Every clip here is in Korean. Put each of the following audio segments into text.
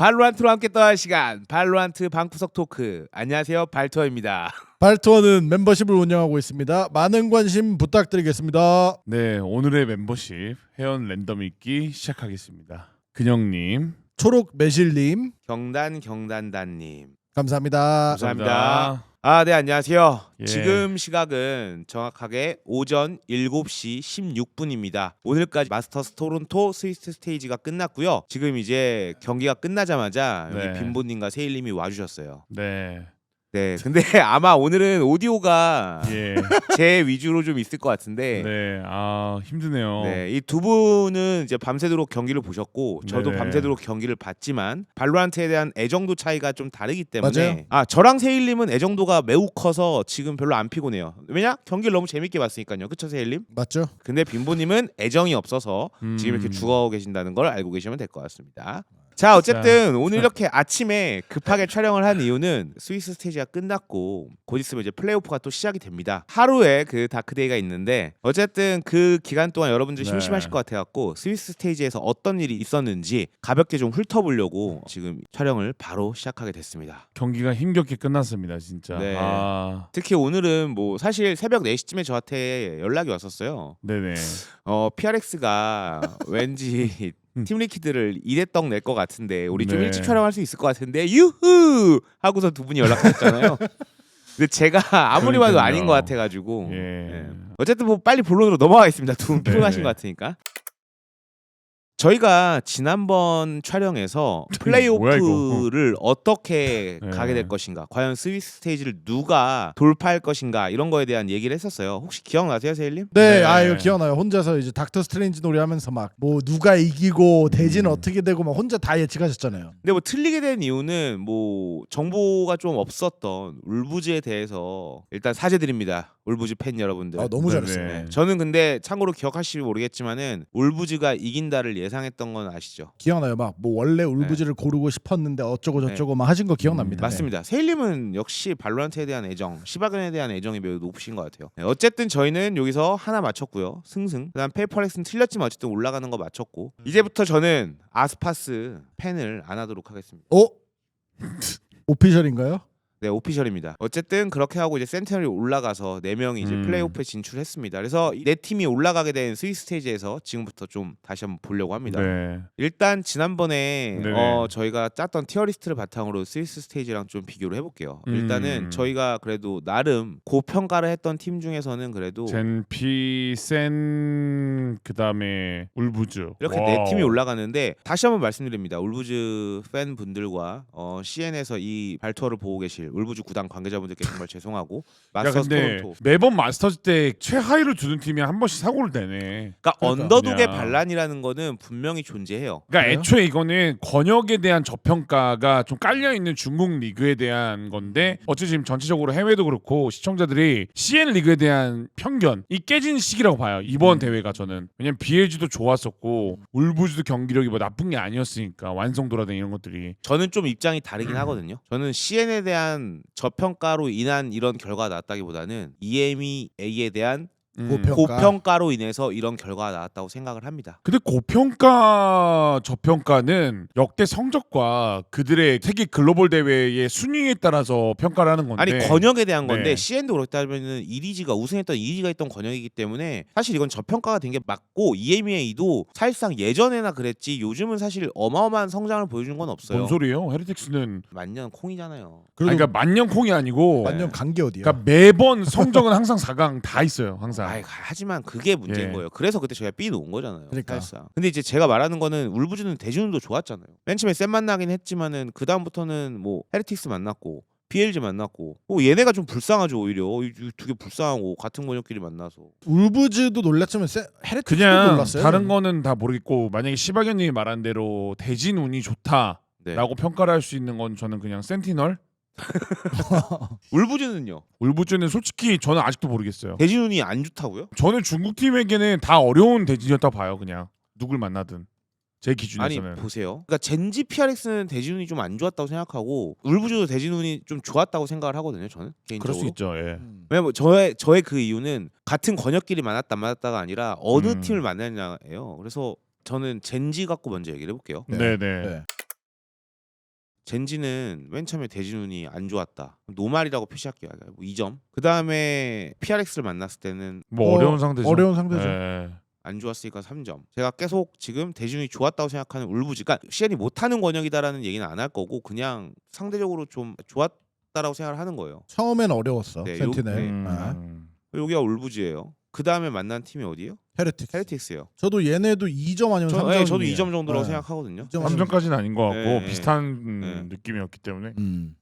발로란트로 함께 떠날 시간 발로란트 방구석 토크. 안녕하세요, 발토입니다. 발투어는 멤버십을 운영하고 있습니다. 많은 관심 부탁드리겠습니다. 네, 오늘의 멤버십 회원 랜덤 읽기 시작하겠습니다. 근영님, 초록 매실님 경단단님 감사합니다. 감사합니다. 네, 안녕하세요. 예. 지금 시각은 정확하게 오전 7시 16분입니다. 오늘까지 마스터스 토론토 스위스 스테이지가 끝났고요. 지금 이제 경기가 끝나자마자 여기 네. 빈보님과 세일님이 와주셨어요. 네, 네, 근데 아마 오늘은 오디오가 예, 제 위주로 좀 있을 것 같은데 네, 힘드네요. 네, 이 두 분은 이제 밤새도록 경기를 보셨고 저도 네네. 밤새도록 경기를 봤지만 발로란트에 대한 애정도 차이가 좀 다르기 때문에 맞아요. 저랑 세일님은 애정도가 매우 커서 지금 별로 안 피곤해요. 왜냐? 경기를 너무 재밌게 봤으니까요. 그쵸, 세일님? 맞죠? 근데 빈보님은 애정이 없어서 지금 이렇게 죽어 계신다는 걸 알고 계시면 될 것 같습니다. 자, 어쨌든 오늘 이렇게 아침에 급하게 촬영을 한 이유는 스위스 스테이지가 끝났고 곧 있으면 이제 플레이오프가 또 시작이 됩니다. 하루에 그 다크데이가 있는데 어쨌든 그 기간 동안 여러분들 네. 심심하실 것 같아갖고 스위스 스테이지에서 어떤 일이 있었는지 가볍게 좀 훑어보려고 지금 촬영을 바로 시작하게 됐습니다. 경기가 힘겹게 끝났습니다, 진짜. 네. 특히 오늘은 뭐 사실 새벽 4시쯤에 저한테 연락이 왔었어요. 네네. PRX가 왠지 팀리키드를 2대 떡 낼 것 같은데 우리 좀 네. 일찍 촬영할 수 있을 것 같은데 유후 하고서 두 분이 연락하셨잖아요. 근데 제가 아무리 봐도 그러니까요. 아닌 것 같아가지고 예. 예. 어쨌든 뭐 빨리 본론으로 넘어가겠습니다. 두 분 네. 피곤하신 것 같으니까. 저희가 지난번 촬영에서 플레이오프를 어떻게 네. 가게 될 것인가, 과연 스위스 스테이지를 누가 돌파할 것인가 이런 거에 대한 얘기를 했었어요. 혹시 기억나세요, 세일님? 네, 네. 이거 기억나요. 혼자서 이제 닥터 스트레인지 놀이하면서 막 뭐 누가 이기고 대지는 어떻게 되고 막 혼자 다 예측하셨잖아요. 근데 뭐 틀리게 된 이유는 뭐 정보가 좀 없었던 울부즈에 대해서 일단 사죄드립니다. 울부즈 팬 여러분들. 너무 네네. 잘했어요. 네. 저는 근데 참고로 기억하실지 모르겠지만은 울부즈가 이긴다를 예상했던 건 아시죠? 기억나요. 막 뭐 원래 울부즈를 고르고 싶었는데 어쩌고 저쩌고 막 하신 거 기억납니다. 맞습니다. 세일님은 역시 발로란트에 대한 애정, 시바견에 대한 애정이 매우 높으신 것 같아요. 네, 어쨌든 저희는 여기서 하나 맞췄고요. 승승. 그다음 페이퍼렉스는 틀렸지만 어쨌든 올라가는 거 맞췄고 이제부터 저는 아스파스 팬을 안 하도록 하겠습니다. 오피셜인가요? 네, 오피셜입니다. 어쨌든 그렇게 하고 이제 센트널이 올라가서 4명이 이제 플레이오프에 진출했습니다. 그래서 네 팀이 올라가게 된 스위스 스테이지에서 지금부터 좀 다시 한번 보려고 합니다. 네. 일단 지난번에 네네. 저희가 짰던 티어리스트를 바탕으로 스위스 스테이지랑 좀 비교를 해볼게요. 일단은 저희가 그래도 나름 고평가를 했던 팀 중에서는 그래도 젠피, 센, 그다음에 울부즈. 이렇게 와우. 네 팀이 올라가는데 다시 한번 말씀드립니다. 울부즈 팬분들과 CN에서 이 발투어를 보고 계실 울부즈 구단 관계자분들께 정말 죄송하고 야 마스터스 근데 토론토 매번 마스터즈 때 최하위를 두는 팀이 한 번씩 사고를 내네. 그러니까 그러니까. 언더독의 그냥. 반란이라는 거는 분명히 존재해요. 그러니까 그래요? 애초에 이거는 권역에 대한 저평가가 좀 깔려 있는 중국 리그에 대한 건데 어째 지금 전체적으로 해외도 그렇고 시청자들이 CN 리그에 대한 편견이 깨진 시기라고 봐요. 이번 대회가 저는 왜냐면 BLG도 좋았었고 울부즈도 경기력이 뭐 나쁜 게 아니었으니까 완성도라든지 이런 것들이 저는 좀 입장이 다르긴 하거든요. 저는 CN에 대한 저평가로 인한 이런 결과가 나왔다기보다는 EMEA에 대한 고평가로 인해서 이런 결과가 나왔다고 생각을 합니다. 근데 고평가 저평가는 역대 성적과 그들의 세계 글로벌 대회의 순위에 따라서 평가를 하는 건데 아니 권역에 대한 건데 네. CN도 그렇다면은 이리지가 우승했던 이리지가 있던 권역이기 때문에 사실 이건 저평가가 된 게 맞고 EMEA도 사실상 예전에나 그랬지 요즘은 사실 어마어마한 성장을 보여준 건 없어요. 뭔 소리예요? 헤리틱스는 만년 콩이잖아요. 아니, 그래도 그러니까 만년콩이 아니고 완전 간게 어디야? 그러니까 매번 성적은 항상 4강 다 있어요. 항상. 하지만 그게 문제인 예. 거예요. 그래서 그때 저희가 B 놓은 거잖아요. 그러니까. 사실상. 근데 이제 제가 말하는 거는 울부즈는 대준도 좋았잖아요. 맨 처음에 쌤 만나긴 했지만은 그 다음부터는 뭐 헤리틱스 만났고 BLG 만났고 얘네가 좀 불쌍하죠. 오히려 두 개 불쌍하고 같은 권역끼리 만나서 울부즈도 놀랐지만 헤레틱도 그냥 놀랐어요. 다른 거는 다 모르겠고 만약에 시바견님이 말한 대로 대진 운이 좋다라고 네. 평가를 할 수 있는 건 저는 그냥 센티널. 울부즈는요. 울부즈는 솔직히 저는 아직도 모르겠어요. 대진운이 안 좋다고요? 저는 중국 팀에게는 다 어려운 대진이었다 봐요. 그냥 누굴 만나든 제 아니 기준에서는. 보세요. 그러니까 젠지 PRX는 대진운이 좀 안 좋았다고 생각하고 울부즈도 대진운이 좀 좋았다고 생각을 하거든요. 저는 개인적으로. 그럴 수 있죠. 예. 왜냐면 저의 그 이유는 같은 권역끼리 만났다 안 만났다가 아니라 어느 팀을 만났냐예요. 그래서 저는 젠지 갖고 먼저 얘기를 해볼게요. 네네. 네. 젠지는 맨 처음에 대진운이 안 좋았다. 노말이라고 표시할게요. 뭐 2점. 그 다음에 PRX를 만났을 때는 뭐 어려운 상대죠. 어려운 상대죠. 예. 안 좋았으니까 3점. 제가 계속 지금 대진운이 좋았다고 생각하는 울부즈. 그러니까 CN이 못하는 권역이다라는 얘기는 안 할 거고 그냥 상대적으로 좀 좋았다라고 생각을 하는 거예요. 처음엔 어려웠어. 네, 센티넬. 음. 여기가 울부즈예요. 그 다음에 만난 팀이 어디예요? 헤레틱스. 헤레틱스예요. 저도 얘네도 2점 아니면 3점. 저도 2점 정도라고 생각하거든요. 3점까지는 아닌 것 같고 네. 비슷한 네. 느낌이었기 때문에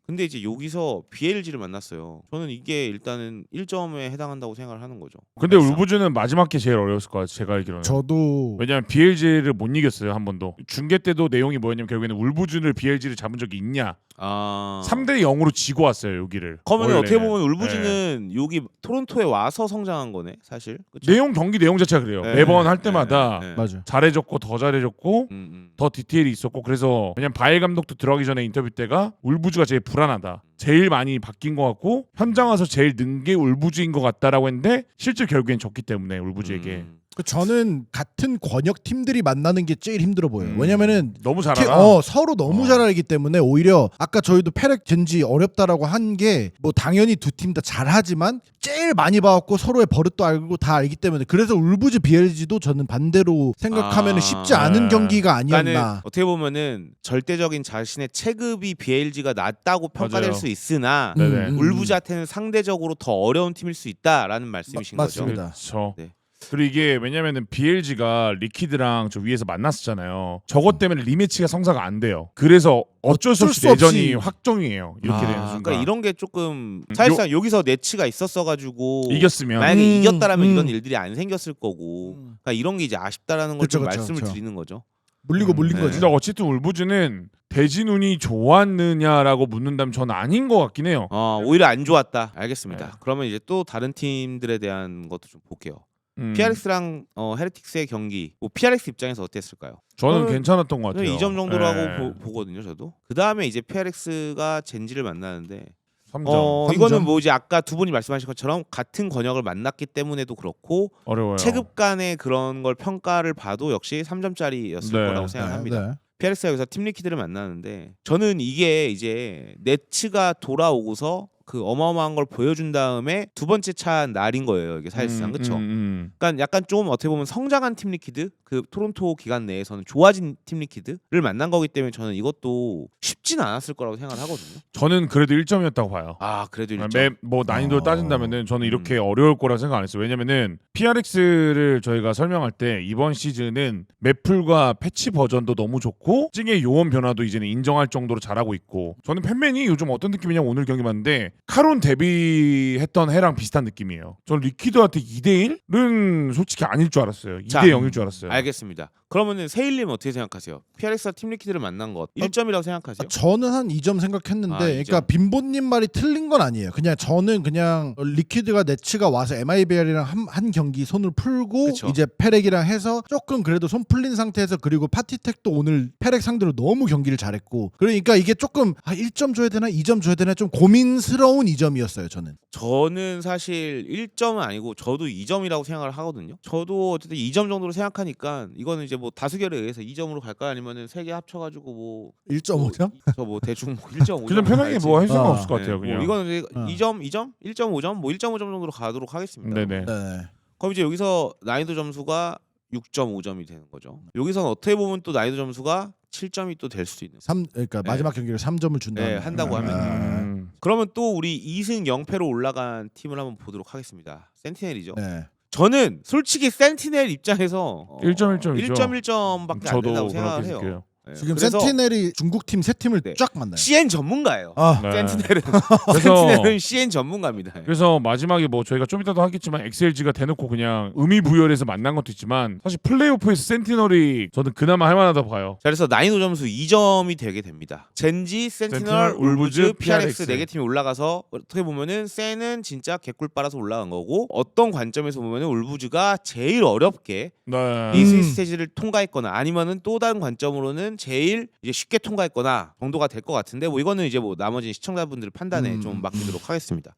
근데 이제 여기서 BLG를 만났어요. 저는 이게 일단은 1점에 해당한다고 생각을 하는 거죠. 근데 사실상. 울부즈는 마지막 게 제일 어려웠을 것 같아요. 제가 알기로는. 저도 왜냐면 BLG를 못 이겼어요. 한 번도. 중계 때도 내용이 뭐였냐면 결국에는 울부즈를 BLG를 잡은 적이 있냐. 3대 0으로 지고 왔어요. 여기를. 그러면 원래는. 어떻게 보면 울부즈는 여기 토론토에 와서 성장한 거네 사실. 그쵸? 내용 경기 내용 자체가 그래요. 네. 매번 할 때마다 네. 맞아. 잘해줬고 더 잘해줬고 더 디테일이 있었고 그래서 그냥 바일 감독도 들어가기 전에 인터뷰 때가 울부즈가 제일 불안하다. 제일 많이 바뀐 것 같고 현장 와서 제일 는 게 울부즈인 것 같다라고 했는데 실제 결국엔 졌기 때문에 울부즈에게 저는 같은 권역 팀들이 만나는 게 제일 힘들어 보여요. 왜냐면은 너무 잘 특히, 알아. 서로 너무 잘 알기 때문에 오히려 아까 저희도 페렉 젠지 어렵다라고 한 게 뭐 당연히 두 팀 다 잘하지만 제일 많이 봐왔고 서로의 버릇도 알고 다 알기 때문에 그래서 울부즈 BLG도 저는 반대로 생각하면 쉽지 않은 경기가 아니었나. 그러니까는 어떻게 보면은 절대적인 자신의 체급이 BLG가 낮다고 평가될 맞아요. 수 있으나 네네. 울부즈한테는 상대적으로 더 어려운 팀일 수 있다라는 말씀이신 거죠. 맞습니다. 그렇죠. 네. 그리고 이게 왜냐면은 BLG가 리퀴드랑 저 위에서 만났었잖아요. 저것 때문에 리매치가 성사가 안 돼요. 그래서 어쩔 수 없이 내전이 확정이에요. 이렇게 되는 순간. 그러니까 이런 게 조금 사실상 여기서 내치가 있었어가지고 이겼으면 만약에 이겼다라면 이런 일들이 안 생겼을 거고 그러니까 이런 게 이제 아쉽다라는 걸 좀 그쵸, 말씀을 그쵸. 드리는 거죠. 물린 네. 거지. 근데 어쨌든 울부즈는 대진운이 좋았느냐라고 묻는다면 저는 아닌 것 같긴 해요. 오히려 안 좋았다. 알겠습니다. 네. 그러면 이제 또 다른 팀들에 대한 것도 좀 볼게요. 음. PRX랑 헤레틱스의 경기, 뭐 PRX 입장에서 어땠을까요? 저는 괜찮았던 것 같아요. 2점 정도라고 네. 보거든요, 저도. 그 다음에 이제 PRX가 젠지를 만나는데, 3점. 이거는 뭐 이제 아까 두 분이 말씀하신 것처럼 같은 권역을 만났기 때문에도 그렇고 어려워요. 체급 간의 그런 걸 평가를 봐도 역시 3점짜리였을 네. 거라고 생각합니다. 네. PRX가 여기서 팀 리퀴드를 만나는데 저는 이게 이제 네츠가 돌아오고서 그 어마어마한 걸 보여준 다음에 두 번째 차 날인 거예요. 이게 사실상 그렇죠. 그러니까 약간 좀 어떻게 보면 성장한 팀 리퀴드, 그 토론토 기간 내에서는 좋아진 팀 리퀴드를 만난 거기 때문에 저는 이것도 쉽진 않았을 거라고 생각을 하거든요. 저는 그래도 1점이었다고 봐요. 그래도 1점. 뭐 난이도를 따진다면은 저는 이렇게 어려울 거라 생각 안 했어요. 왜냐면은 PRX를 저희가 설명할 때 이번 시즌은 맵풀과 패치 버전도 너무 좋고 찡의 요원 변화도 이제는 인정할 정도로 잘하고 있고 저는 팬맨이 요즘 어떤 느낌이냐면 오늘 경기 봤는데 카론 데뷔했던 해랑 비슷한 느낌이에요. 저는 리퀴드한테 2대1은 솔직히 아닐 줄 알았어요. 2대0일 줄 알았어요. 알겠습니다. 그러면은 세일님 어떻게 생각하세요? PRX와 팀 리퀴드를 만난 것 1점이라고 생각하세요? 저는 한 2점 생각했는데, 2점. 그러니까 빈보님 말이 틀린 건 아니에요. 그냥 저는 그냥 리퀴드가 네츠가 와서 MIBR이랑 한 경기 손을 풀고 그쵸. 이제 페렉이랑 해서 조금 그래도 손 풀린 상태에서 그리고 파티텍도 오늘 페렉 상대로 너무 경기를 잘했고 그러니까 이게 조금 1점 줘야 되나 2점 줘야 되나 좀 고민스러운 2점이었어요. 저는 사실 1점은 아니고 저도 2점이라고 생각을 하거든요. 저도 어쨌든 2점 정도로 생각하니까 이거는 이제 뭐 다수결에 의해서 2점으로 갈까 아니면은 3개 합쳐가지고 뭐 1.5점? 저 뭐 대충 뭐 1.5점 그냥 편하게 뭐 할 생각 없을 것 같아요. 뭐 그냥. 이거는 이제 2점, 2점, 1.5점, 뭐 1.5점 정도로 가도록 하겠습니다. 네네. 네. 그럼 이제 여기서 난이도 점수가 6.5점이 되는 거죠. 여기서는 어떻게 보면 또 난이도 점수가 7점이 또 될 수도 있는. 그러니까 네. 마지막 경기를 3점을 준다. 네, 한다고 하면. 그러면 또 우리 2승 0패로 올라간 팀을 한번 보도록 하겠습니다. 센티넬이죠. 네. 저는 솔직히 센티넬 입장에서 1.1점이죠. 1.1점밖에 안 저도 된다고 그렇게 생각을 해요. 생각해요. 네, 지금 그래서 센티넬이 중국 팀 세 팀을 네. 쫙 만나요. CN 전문가예요. 네. 센티넬은 그래서 센티넬은 CN 전문가입니다. 그래서 마지막에 뭐 저희가 좀 이따도 하겠지만 XLG가 대놓고 그냥 의미부여해서 만난 것도 있지만 사실 플레이오프에서 센티널이 저는 그나마 할만하다고 봐요. 자, 그래서 난이도 점수 2점이 되게 됩니다. 젠지, 센티널, 울부즈, PRX 4개 팀이 올라가서 어떻게 보면은 센은 진짜 개꿀 빨아서 올라간 거고 어떤 관점에서 보면은 울부즈가 제일 어렵게 네. 이 스위스 스테이지를 통과했거나 아니면은 또 다른 관점으로는 제일 이제 쉽게 통과했거나 정도가 될 것 같은데 뭐 이거는 이제 뭐 나머지 시청자분들 판단에 좀 맡기도록 하겠습니다.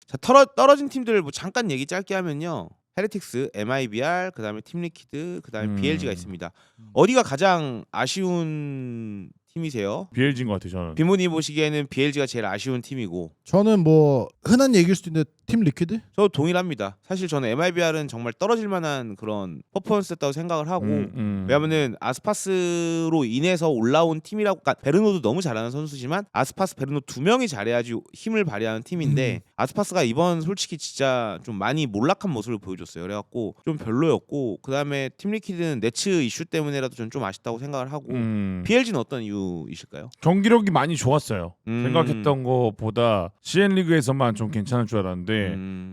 자, 떨어진 팀들 뭐 잠깐 얘기 짧게 하면요. 헤레틱스, MIBR, 그다음에 팀 리퀴드, 그다음에 BLG가 있습니다. 어디가 가장 아쉬운 팀이세요. BLG인 것 같아요 저는. 비모님 보시기에는 BLG가 제일 아쉬운 팀이고 저는 뭐 흔한 얘기일 수도 있는데 팀 리퀴드? 저 동일합니다. 사실 저는 MIBR은 정말 떨어질 만한 그런 퍼포먼스였다고 생각을 하고 왜냐면은 아스파스로 인해서 올라온 팀이라고, 그러니까 베르노도 너무 잘하는 선수지만 아스파스 베르노 두 명이 잘해야지 힘을 발휘하는 팀인데 아스파스가 이번 솔직히 진짜 좀 많이 몰락한 모습을 보여줬어요. 그래갖고 좀 별로였고 그 다음에 팀 리퀴드는 네츠 이슈 때문에라도 전 좀 아쉽다고 생각을 하고 BLG는 어떤 이유이실까요? 경기력이 많이 좋았어요. 생각했던 것보다 CN 리그에서만 좀 괜찮을 줄 알았는데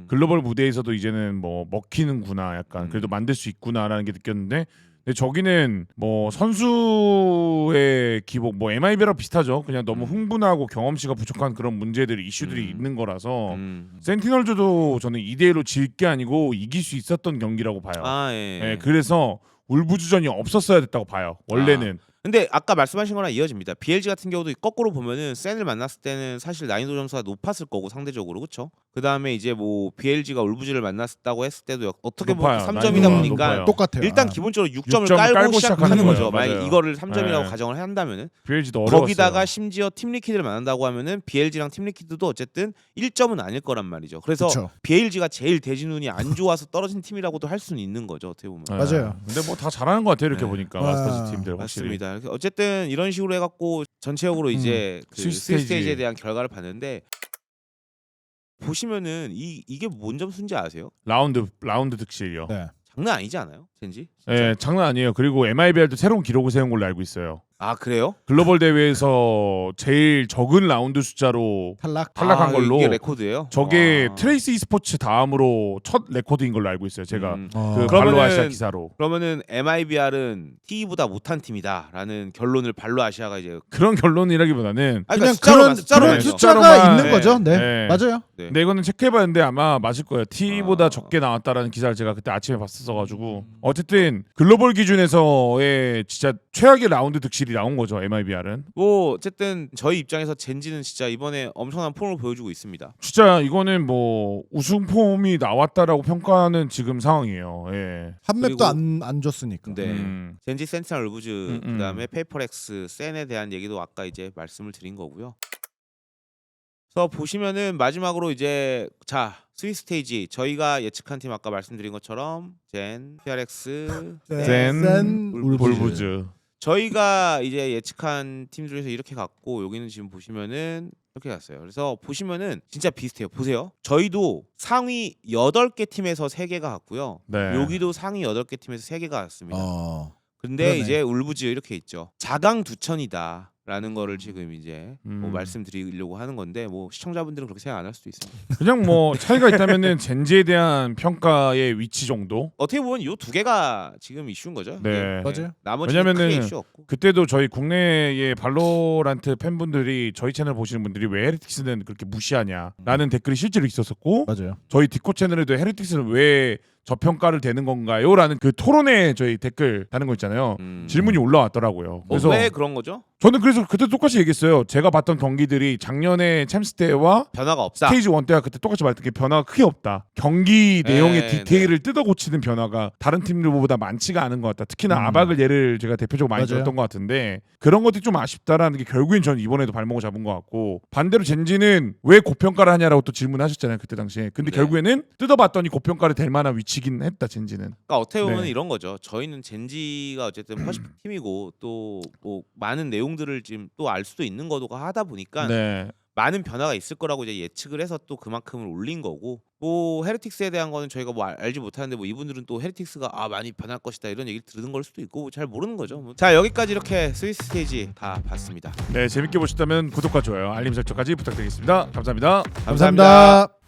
글로벌 무대에서도 이제는 뭐 먹히는구나, 약간 그래도 만들 수 있구나라는 게 느꼈는데. 근데 저기는 뭐 선수의 기복, 뭐 MIB랑 비슷하죠. 그냥 너무 흥분하고 경험치가 부족한 그런 문제들이 이슈들이 있는 거라서 센티널즈도 저는 2대1로 질 게 아니고 이길 수 있었던 경기라고 봐요. 예, 그래서 울부주전이 없었어야 됐다고 봐요. 원래는. 근데 아까 말씀하신 거랑 이어집니다. BLG 같은 경우도 거꾸로 보면은 센을 만났을 때는 사실 난이도 점수가 높았을 거고 상대적으로, 그렇죠? 그 다음에 이제 뭐 BLG가 울부즈를 만났다고 했을 때도 어떻게 보면 3점이다 보니까 높아요. 똑같아요. 일단 기본적으로 6점을 깔고 시작하는 거죠. 만약 맞아요. 이거를 3점이라고 네. 가정을 한다면은 BLG도 어려웠어요. 거기다가 심지어 팀 리퀴드를 만난다고 하면은 BLG랑 팀 리퀴드도 어쨌든 1점은 아닐 거란 말이죠. 그래서 그쵸. BLG가 제일 대진운이 안 좋아서 떨어진 팀이라고도 할 수는 있는 거죠. 어떻게 보면. 네. 맞아요. 근데 뭐 다 잘하는 것 같아요. 이렇게 네. 보니까 아스파스 팀들 확실히. 맞습니다. 어쨌든 이런 식으로 해갖고 전체적으로 이제 그 스위스 스테이지에 대한 결과를 봤는데 보시면은 이게 뭔 점수인지 아세요? 라운드 득실이요. 네. 장난 아니지 않아요, 젠지? 예, 장난 아니에요. 그리고 MIBR도 새로운 기록을 세운 걸로 알고 있어요. 아 그래요? 글로벌 대회에서 제일 적은 라운드 숫자로 탈락한 아, 걸로. 이게 레코드예요? 저게 와. 트레이스 e스포츠 다음으로 첫 레코드인 걸로 알고 있어요. 제가 그 그러면은- 발로 아시아 기사로. 그러면은 MIBR은 TE보다 못한 팀이다라는 결론을 발로 아시아가 이제 그런 결론이라기보다는 아니, 그냥 그러니까 숫자로 그런 말이죠. 숫자가 숫자로만, 있는 거죠. 네. 네. 맞아요. 네. 근데 이거는 체크해봤는데 아마 맞을 거예요. T보다 아. 적게 나왔다라는 기사를 제가 그때 아침에 봤었어가지고 어쨌든 글로벌 기준에서의 진짜 최악의 라운드 득실이 나온 거죠. MIBR은. 뭐 어쨌든 저희 입장에서 젠지는 진짜 이번에 엄청난 폼을 보여주고 있습니다. 진짜 이거는 뭐 우승 폼이 나왔다라고 평가하는 지금 상황이에요. 예. 한 맵도 그리고- 안 줬으니까. 근데 음. 젠지, 센티널, 울부즈 음. 그다음에 페이퍼렉스, 센에 대한 얘기도 아까 이제 말씀을 드린 거고요. 그래서 보시면은 마지막으로 이제 자 스위스 스테이지 저희가 예측한 팀 아까 말씀드린 것처럼 젠, PRX, 센, 울부즈. 울부즈. 저희가 이제 예측한 팀 중에서 이렇게 갔고 여기는 지금 보시면은 이렇게 갔어요. 그래서 보시면은 진짜 비슷해요. 보세요. 저희도 상위 8개 팀에서 3개가 갔고요. 네. 여기도 상위 8개 팀에서 3개가 갔습니다. 근데 그러네. 이제 울부즈 이렇게 있죠. 자강두천이다. 라는 거를 지금 이제 뭐 음. 말씀드리려고 하는 건데 뭐 시청자분들은 그렇게 생각 안 할 수도 있습니다. 그냥 뭐 차이가 있다면은 젠지에 대한 평가의 위치 정도. 어떻게 보면 이 두 개가 지금 이슈인 거죠. 네. 맞아요. 나머지는 왜냐면은 크게 이슈 없고. 그때도 저희 국내의 발로란트 팬분들이 저희 채널 보시는 분들이 왜 헤리틱스는 그렇게 무시하냐라는 댓글이 실제로 있었었고 맞아요. 저희 디코 채널에도 헤리틱스는 왜 저평가를 되는 건가요? 라는 그 토론에 저희 댓글 다는 거 있잖아요. 질문이 올라왔더라고요. 그래서 왜 그런 거죠? 저는 그래서 그때 똑같이 얘기했어요. 제가 봤던 경기들이 작년에 챔스 때와 변화가 없다. 스테이지 1 때와 그때 똑같이 말했던 게 변화가 크게 없다. 경기 내용의 네, 디테일을 뜯어 고치는 변화가 다른 팀들보다 많지가 않은 것 같다. 특히나 아박을 예를 제가 대표적으로 많이 맞아요. 들었던 것 같은데 그런 것들이 좀 아쉽다라는 게 결국엔 저는 이번에도 발목을 잡은 것 같고 반대로 젠지는 왜 고평가를 하냐라고 또 질문하셨잖아요. 그때 당시에. 근데 네. 결국에는 뜯어봤더니 고평가를 될 만한 위치긴 했다. 젠지는. 그러니까 어떻게 보면 네. 이런 거죠. 저희는 젠지가 어쨌든 퍼시픽 팀이고 또 뭐 많은 내용들을 지금 또 알 수도 있는 거도가 하다 보니까 네. 많은 변화가 있을 거라고 이제 예측을 해서 또 그만큼을 올린 거고 뭐 헤리틱스에 대한 거는 저희가 뭐 알지 못하는데 뭐 이분들은 또 헤리틱스가 많이 변할 것이다 이런 얘기를 들은 걸 수도 있고 잘 모르는 거죠. 뭐. 자 여기까지 이렇게 스위스 스테이지 다 봤습니다. 네, 재밌게 보셨다면 구독과 좋아요, 알림 설정까지 부탁드리겠습니다. 감사합니다. 감사합니다.